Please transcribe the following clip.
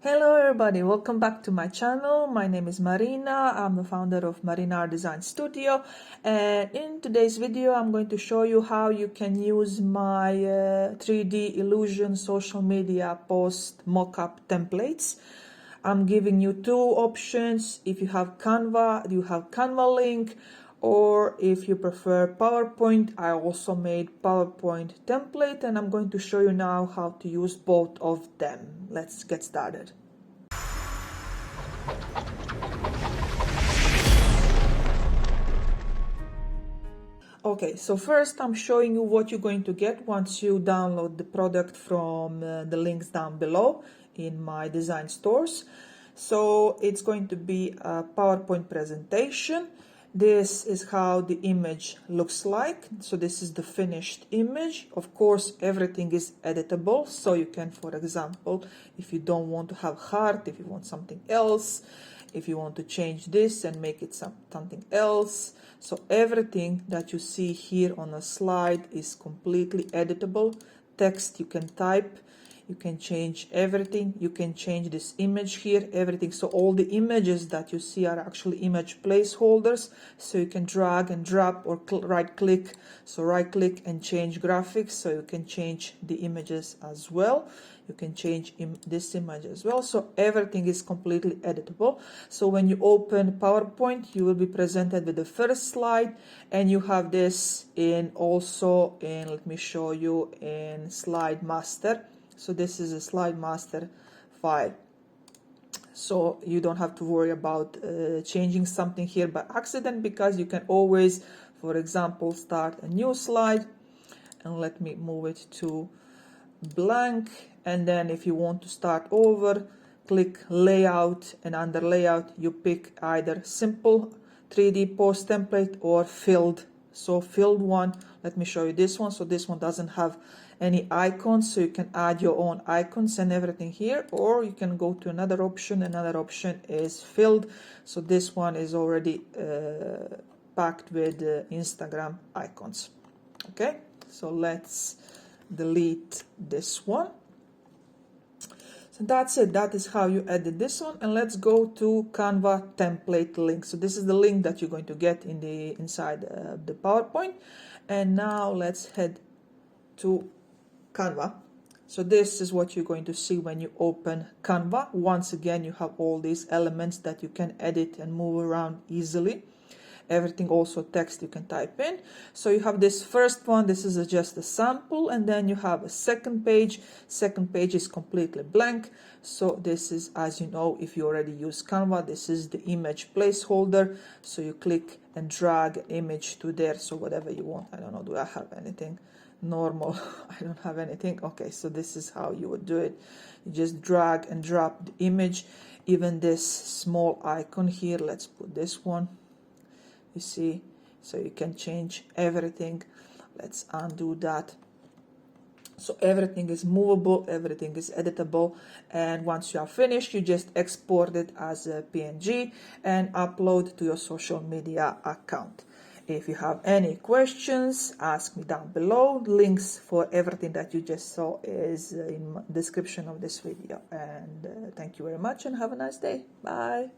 Hello everybody, welcome back to my channel. My name is Marina. I'm the founder of Marina Art Design Studio, and in today's video I'm going to show you how you can use my 3D Illusion social media post mockup templates. I'm giving you two options. If you have Canva, you have Canva link, or if you prefer PowerPoint, I also made PowerPoint template, and I'm going to show you now how to use both of them. Let's get started. Okay, so first I'm showing you what you're going to get once you download the product from the links down below in my design stores. So it's going to be a PowerPoint presentation. This is how the image looks like. So this is the finished image. Of course, everything is editable. So you can, for example, if you don't want to have heart, if you want something else, if you want to change this and make it something else. So everything that you see here on a slide is completely editable. Text you can type. You can change everything. You can change this image here, everything. So all the images that you see are actually image placeholders. So you can drag and drop or right click. So right click and change graphics. So you can change the images as well. You can change this image as well. So everything is completely editable. So when you open PowerPoint, you will be presented with the first slide, and you have this also in, let me show you, in Slide Master. So this is a Slide Master file. So you don't have to worry about changing something here by accident, because you can always, for example, start a new slide, and let me move it to blank. And then if you want to start over, click layout, and under layout you pick either simple 3D post template or filled. So filled one, let me show you this one. So this one doesn't have any icons, so you can add your own icons and everything here, or you can go to another option. Another option is filled. So this one is already packed with Instagram icons. Okay, so let's delete this one. So that's it. That is how you edit this one. And let's go to Canva template link. So this is the link that you're going to get in the inside the PowerPoint. And now let's head to Canva. So this is what you're going to see when you open Canva. Once again, you have all these elements that you can edit and move around easily. Everything, also text you can type in. So you have this first one. This is just a sample, and then you have a second page. Second page is completely blank. So this is, as you know, if you already use Canva, this is the image placeholder. So you click and drag an image to there. So whatever you want. I don't know, do I have anything normal? I don't have anything. Okay, so this is how you would do it. You just drag and drop the image. Even this small icon here, let's put this one. You see, so you can change everything. Let's undo that. So everything is movable, everything is editable, and once you are finished, you just export it as a PNG and upload to your social media account. If you have any questions, ask me down below. Links for everything that you just saw is in the description of this video. And thank you very much, and have a nice day. Bye.